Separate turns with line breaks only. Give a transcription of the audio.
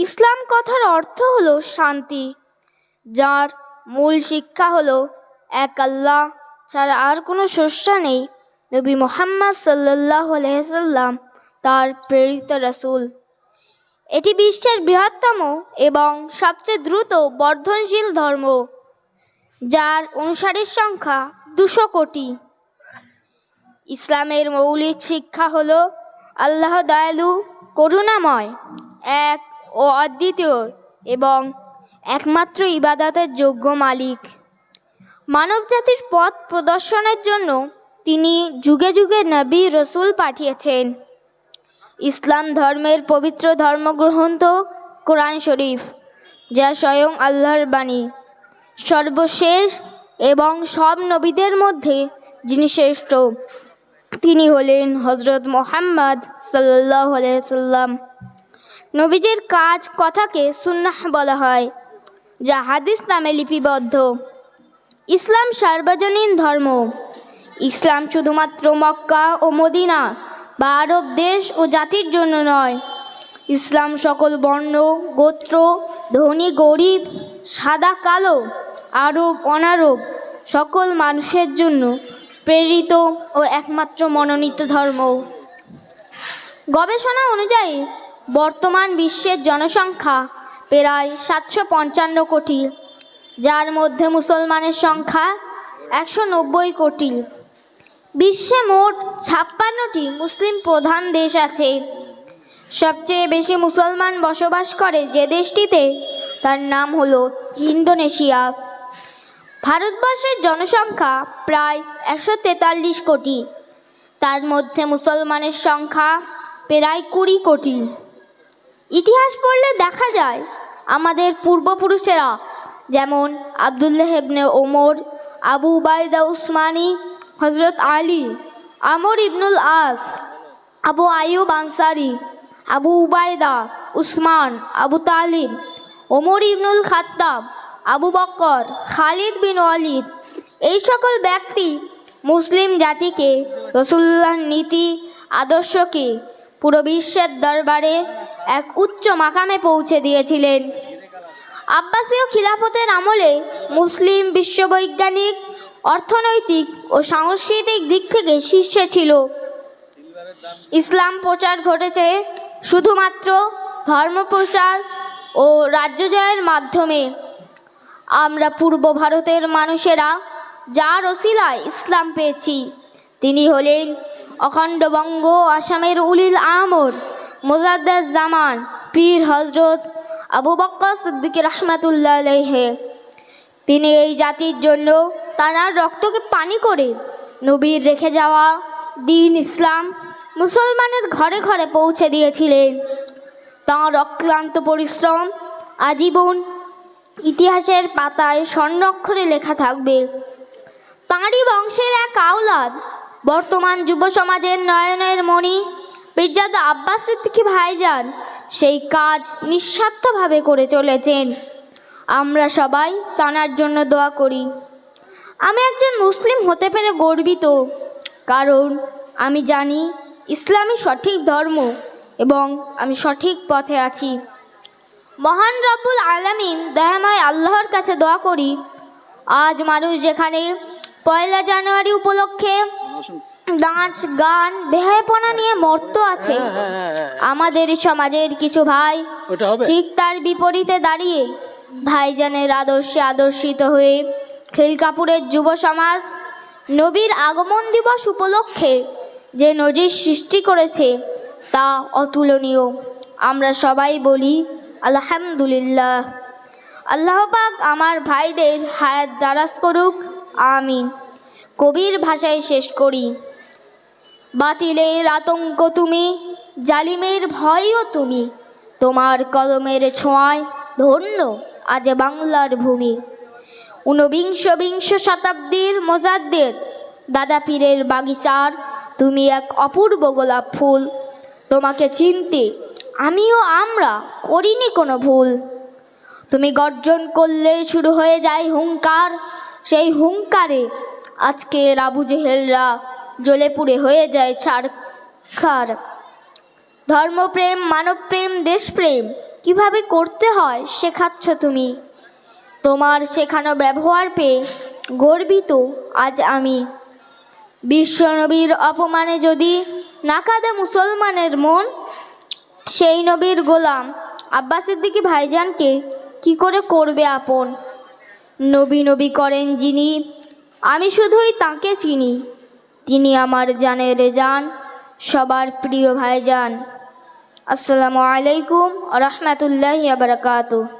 ইসলাম কথার অর্থ হলো শান্তি, যার মূল শিক্ষা হলো এক আল্লাহ ছাড়া আর কোনো স্রষ্টা নেই। নবী মুহাম্মদ সাল্লাল্লাহু আলাইহি সাল্লাম তার প্রেরিত রাসূল। এটি বিশ্বের বৃহত্তম এবং সবচেয়ে দ্রুত বর্ধনশীল ধর্ম, যার অনুসারীর সংখ্যা 200 কোটি। ইসলামের মৌলিক শিক্ষা হলো আল্লাহ দয়ালু, করুণাময়, এক ও অদ্বিতীয় এবং একমাত্র ইবাদতের যোগ্য মালিক। মানব জাতির পথ প্রদর্শনের জন্য তিনি যুগে যুগে নবী রসুল পাঠিয়েছেন। ইসলাম ধর্মের পবিত্র ধর্মগ্রন্থ কোরআন শরীফ, যা স্বয়ং আল্লাহর বাণী, সর্বশেষ এবং সব নবীদের মধ্যে যিনি শ্রেষ্ঠ তিনি হলেন হযরত মুহাম্মদ সাল্লাল্লাহু আলাইহি সাল্লাম। নবীজির কাজ কথাকে সুন্নাহ বলা হয়, যা হাদিস নামে লিপিবদ্ধ। ইসলাম সার্বজনীন ধর্ম। ইসলাম শুধুমাত্র মক্কা ও মদিনা বা আরব দেশ ও জাতির জন্য নয়। ইসলাম সকল বর্ণ, গোত্র, ধনী গরিব, সাদা কালো, আরব অনারব সকল মানুষের জন্য প্রেরিত ও একমাত্র মনোনীত ধর্ম। গবেষণা অনুযায়ী বর্তমান বিশ্বের জনসংখ্যা প্রায় 755 কোটি, যার মধ্যে মুসলমানের সংখ্যা 190 কোটি। বিশ্বে মোট 56টি মুসলিম প্রধান দেশ আছে। সবচেয়ে বেশি মুসলমান বসবাস করে যে দেশটিতে, তার নাম হলো ইন্দোনেশিয়া। ভারতবর্ষের জনসংখ্যা প্রায় 143 কোটি, তার মধ্যে মুসলমানের সংখ্যা প্রায় 20 কোটি। ইতিহাস পড়লে দেখা যায় আমাদের পূর্বপুরুষেরা যেমন আবদুল্লাহ ইবনে ওমর, আবু উবাইদা উসমানী, হযরত আলী, আমর ইবনুল আস, আবু আইয়ুব আনসারি, আবু উবাইদা, উসমান, আবু তালিব, ওমর ইবনুল খাত্তাব, আবু বকর, খালিদ বিন ওয়ালিদ, এই সকল ব্যক্তি মুসলিম জাতিকে রাসূলুল্লাহর নীতি আদর্শকে পুরো বিশ্বের দরবারে এক উচ্চ মাকামে পৌঁছে দিয়েছিলেন। আব্বাসীয় খিলাফতের আমলে মুসলিম বিশ্ববৈজ্ঞানিক, অর্থনৈতিক ও সাংস্কৃতিক দিক থেকে শীর্ষে ছিল। ইসলাম প্রচার ঘটেছে শুধুমাত্র ধর্মপ্রচার ও রাজ্য জয়ের মাধ্যমে। আমরা পূর্ব ভারতের মানুষেরা যার ওসিলায় ইসলাম পেয়েছি, তিনি হলেন অখণ্ড বঙ্গ আসামের উলিল আমর মুজাদ্দেদ জামান পীর হযরত আবু বকর সিদ্দিক রহমাতুল্লাহ আলাইহি। তিনি এই জাতির জন্য তার রক্তকে পানি করে নবীর রেখে যাওয়া দ্বীন ইসলাম মুসলমানের ঘরে ঘরে পৌঁছে দিয়েছিলেন। তাঁর অক্লান্ত পরিশ্রম আজীবন ইতিহাসের পাতায় স্বর্ণাক্ষরে লেখা থাকবে। তাঁরই বংশের এক আওলাদ বর্তমান যুব সমাজের নয়নের মণি পীরজাদা আব্বাস সিদ্দিকী ভাইজান সেই কাজ নিঃস্বার্থভাবে করে চলেছেন। আমরা সবাই তাঁর জন্য দোয়া করি। আমি একজন মুসলিম হতে পেরে গর্বিত, কারণ আমি জানি ইসলামই সঠিক ধর্ম এবং আমি সঠিক পথে আছি। মহান রব্বুল আলামিন দয়াময় আল্লাহর কাছে দোয়া করি, আজ মানুষ যেখানে 1 জানুয়ারি উপলক্ষে নাচ গান বেহায়াপনা নিয়ে মত্ত আছে, আমাদের সমাজের কিছু ভাই ঠিক তার বিপরীতে দাঁড়িয়ে ভাইজানের আদর্শে আদর্শিত হয়ে খিলকাপুরের যুব সমাজ নবীর আগমন দিবস উপলক্ষে যে নজির সৃষ্টি করেছে তা অতুলনীয়। আমরা সবাই বলি আলহামদুলিল্লাহ। আল্লাহ পাক আমার ভাইদের হায়াত দারাজ করুক, আমিন। কবির ভাষায় শেষ করি। বাতিলের আতঙ্ক তুমি, জালিমের ভয়ও তুমি, তোমার কলমের ছোঁয়ায় ধন্য আজ বাংলার ভূমি। ঊনবিংশ শতাব্দীর মোজাদ্দেদ দাদা পীরের বাগিচার তুমি এক অপূর্ব গোলাপ ফুল। তোমাকে চিনতে আমিও আমরা করিনি কোনো ভুল। তুমি গর্জন করলে শুরু হয়ে যায় হুঙ্কার, সেই হুঙ্কারে আজকের আবু জেহেলরা জ্বলে পুড়ে হয়ে যায় ছারখার। ধর্মপ্রেম, মানবপ্রেম, দেশপ্রেম কিভাবে করতে হয় শেখাচ্ছ তুমি। তোমার শেখানো ব্যবহার পেয়ে গর্বিত আজ আমি। বিশ্বনবীর অপমানে যদি না কাঁদে মুসলমানের মন, সেই নবীর গোলাম আব্বাস সিদ্দিকী ভাইজানকে কি করে করবে আপন। নবী নবী করেন যিনি, আমি শুধুই তাকে চিনি। তিনি আমার জানের জান, সবার প্রিয় ভাইজান। আসসালামু আলাইকুম ওয়া রাহমাতুল্লাহি ওয়া বারাকাতুহু।